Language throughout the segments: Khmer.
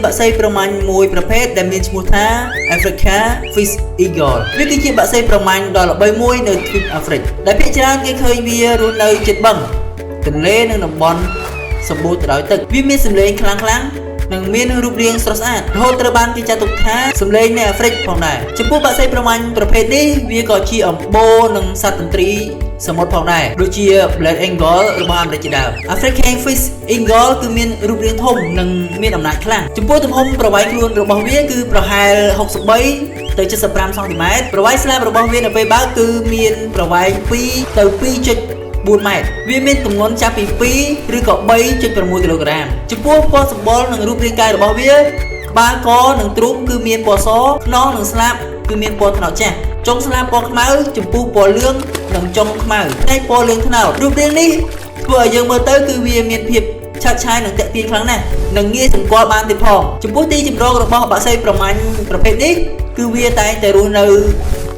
បាក់សីប្រមាញ់មួយប្រភេទដែលមានឈ្មោះថា Africa Fish Eagle វាគឺជាបាក់សីប្រមាញ់ដ៏ល្បីមួយនៅទ្វីបអាហ្វ្រិកដែលភាគច្រើនគេឃើញវារស់នៅជិតបឹងទន្លេនិងតំបន់សម្បូរទៅដោយទឹកវាមានសម្លេងខ្លាំងៗនិងមានរូបរាងស្រស់ស្អាតរហូតត្រូវបានគេចាត់ទុកថាសម្លេងនៃអាហ្វ្រិកផងដែរចំពោះបាក់សីប្រមាញ់ប្រភេទនេះវាក៏ជាអំបូរនិងសត្វតន្ត្រីសមុទ្រផងដែរដូចជា Black Eagle របស់អាមេរិកជាដើម African Fish Eagle គឺមានរូបរាងធំនិងមានអំណាចខ្លាំងចំពោះទំហំប្រវែងខ្លួនរបស់វាគឺប្រហែល63ទៅ75សង់ទីម៉ែត្រប្រវែងស្លាបរបស់វានៅពេលបើកគឺមានប្រវែង2ទៅ2.4 ម៉ែត្រវាមានទម្ងន់ចាប់ពី2ឬក៏ 3.6 គីឡូក្រាមចំពោះពណ៌សម្បុរនិងរូបរាងកាយរបស់វាក្បាលកនិងទ្រូងគឺមានពណ៌សខ្នងនិងស្លាបគឺមានពណ៌ត្នោតចាស់ចុងស្លាបពណ៌ខ្មៅចំពោះពណ៌លឿងនិងចុងខ្មៅតែពណ៌លឿងត្នោតរូបរាងនេះធ្វើឲ្យយើងមើលទៅគឺវាមានភាពឆើតឆាយនិងទាក់ទាញខ្លាំងណាស់និងងាយសម្គាល់បានទៀតផងចំពោះទីជម្រករបស់បាក់សីប្រមាញ់ប្រភេទនេះគឺវាតែងតែរស់នៅ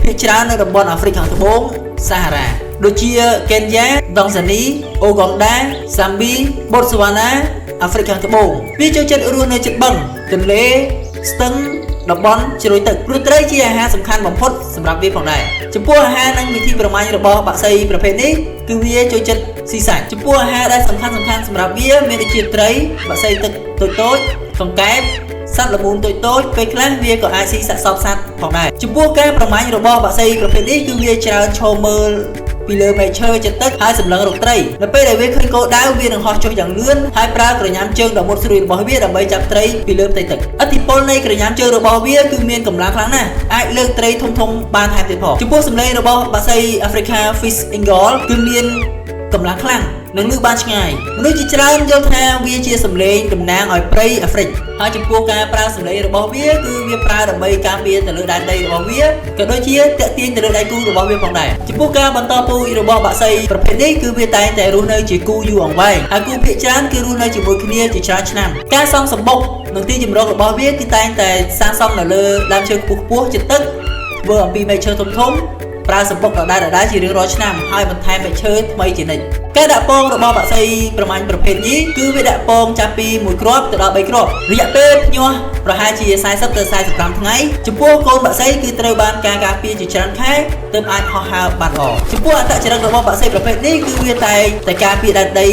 ភាគច្រើននៅតំបន់អាហ្វ្រិកខាងត្បូងសាហារ៉ាដូចជាកេនយ៉ា ដង់សានី អូហ្គងដា សាំប៊ី បូតស៊ូវ៉ាណា អាហ្វ្រិកខាងត្បូងវាចូលចិត្តរស់នៅជិតបឹងទន្លេស្ទឹងតំបន់ជ្រោយទឹកព្រោះត្រីជាអាហារសំខាន់បំផុតសម្រាប់វាផងដែរចំពោះអាហារនិងវិធីប្រមាញ់របស់បាក់សីប្រភេទនេះគឺវាចូលចិត្តស៊ីសាច់ចំពោះអាហារដែលសំខាន់សម្រាប់វាមានដូចជាត្រីបាក់សីទឹកតូចៗកង្កែបសត្វល្មូនតូចៗពេលខ្លះវាក៏អាចស៊ីសាកសពសត្វផងដែរចំពោះការប្រមាញ់របស់បាក់សីប្រភេទនេះគឺវាច្រើនឈរមើលពីលើមែកឈើជិតទឹកហើយសម្លឹងរកត្រីនៅពេលដែលវាឃើញគោលដៅវានឹងហោះចុះយ៉ាងលឿនហើយប្រើក្រញាំជើងដ៏មុតស្រួយរបស់វាដើម្បីចាប់ត្រីពីលើផ្ទៃទឹកឥទ្ធិពលនៃក្រញាំជើងរបស់វាគឺមានកម្លាំងខ្លាំងណាស់អាចលើកត្រីធំៗបានថែមទៀតផងចំពោះសម្លេងរបស់បាក់សី Africa Fish Eagle គឺមានកម្លាំងខ្លាំងនិងលឺបានឆ្ងាយមនុស្សជាច្រើនយល់ថាវាជាសម្លេងតំណាងឲ្យព្រៃអាហ្វ្រិកហើយចំពោះការប្រើសម្លេងរបស់វាគឺវាប្រើដើម្បីការពារទៅលើដែនដីរបស់វាក៏ដូចជាតាក់ទាញទៅលើដៃគូរបស់វាផងដែរចំពោះការបន្តពូជរបស់បាក់សីប្រភេទនេះគឺវាតែងតែរស់នៅជាគូយូរអង្វែងហើយគូភាគច្រើនគឺរស់នៅជាមួយគ្នាជាច្រើនឆ្នាំការសង់សម្បុកនិងទីជម្រករបស់វាគឺតែងតែសាងសង់នៅលើដើមឈើខ្ពស់ៗជិតទឹកធ្វើអំពីមែកឈើធំៗប្រើសម្បុកដដែលជារៀងរាល់ឆ្នាំហើយបន្ថែមមែកឈើថ្មីជានិច្ចការដាក់ពងរបស់បាក់សីប្រមាញ់ប្រភេទនេះគឺវាដាក់ពងចាប់ពី1គ្រាប់ទៅដល់3គ្រាប់រយៈពេលភ្ញាស់ប្រហែលជា40ទៅ45ថ្ងៃចំពោះកូនបាក់សីគឺត្រូវបានការការពារជាច្រើនខែទើបអាចហោះហើរបានល្អចំពោះអត្តចរិតរបស់បាក់សីប្រភេទនេះគឺវាតែការពារដែនដី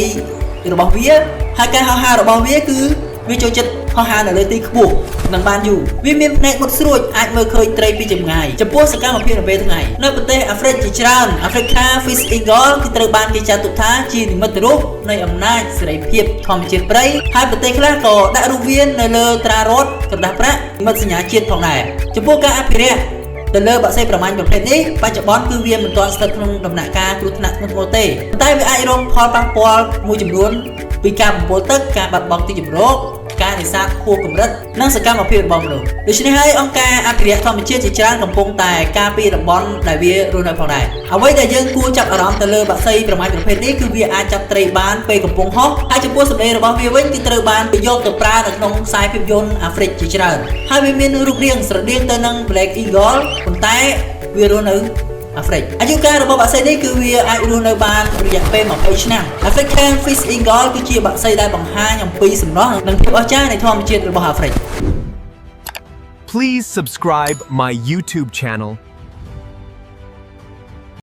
របស់វាហើយការហោះហើររបស់វាគឺវាចូលចិត្តហោះហើរនៅលើទីខ្ពស់និងបានយូរវាមានភ្នែកមុតស្រួចអាចមើលឃើញត្រីពីចម្ងាយចំពោះសកម្មភាពនៅពេលថ្ងៃនៅប្រទេសអាហ្វ្រិកជាច្រើន Africa Fish Eagle គឺត្រូវបានគេចាត់ទុកថាជានិមិត្តរូបនៃអំណាចសេរីភាពធម្មជាតិព្រៃហើយប្រទេសខ្លះក៏ដាក់រូបវានៅលើត្រារ៉ូតក្រដាសប្រាក់និមិត្តសញ្ញាជាតិផងដែរចំពោះការអភិរក្សទៅលើបាក់សីប្រមាញ់ប្រភេទនេះបច្ចុប្បន្នគឺវាមិនទាន់ស្ថិតក្នុងដំណាក់កាលគ្រោះថ្នាក់ធ្ងន់ធ្ងរទេតែវាអាចរងផលប៉ះពាល់មួយចំនួនពីការបំពុលទឹកការបាត់បង់ទីជម្រកការនេសាទហួសកម្រិតនិងសកម្មភាពរបស់មនុស្សដូច្នេះហើយអង្គការអភិរក្សធម្មជាតិជាច្រើនកំពុងតែការពារតំបន់ដែលវារស់នៅផងដែរអ្វីដែលយើងគួរចាប់អារម្មណ៍ទៅលើបាក់សីប្រមាញ់ប្រភេទនេះគឺវាអាចចាប់ត្រីបានពេលកំពុងហោះហើយចំពោះសម្លេងរបស់វាវិញគឺត្រូវបានយកទៅប្រើនៅក្នុងខ្សែភាពយន្តអាហ្វ្រិកជាច្រើនហើយវាមានរូបរាងស្រដៀងទៅនឹង Black Eagle ប៉ុន្តែវារស់នៅអាហ្វ្រិកអាយុកាលរបស់បាក់សីនេះគឺវាអាចរស់នៅបានរយៈពេល20ឆ្នាំ African Fish Eagle គឺជាបាក់សីដែលបង្ហាញអំពីសម្រស់និងភាពអស្ចារ្យនៃធម្មជាតិរបស់អាហ្វ្រិក Please subscribe my YouTube channel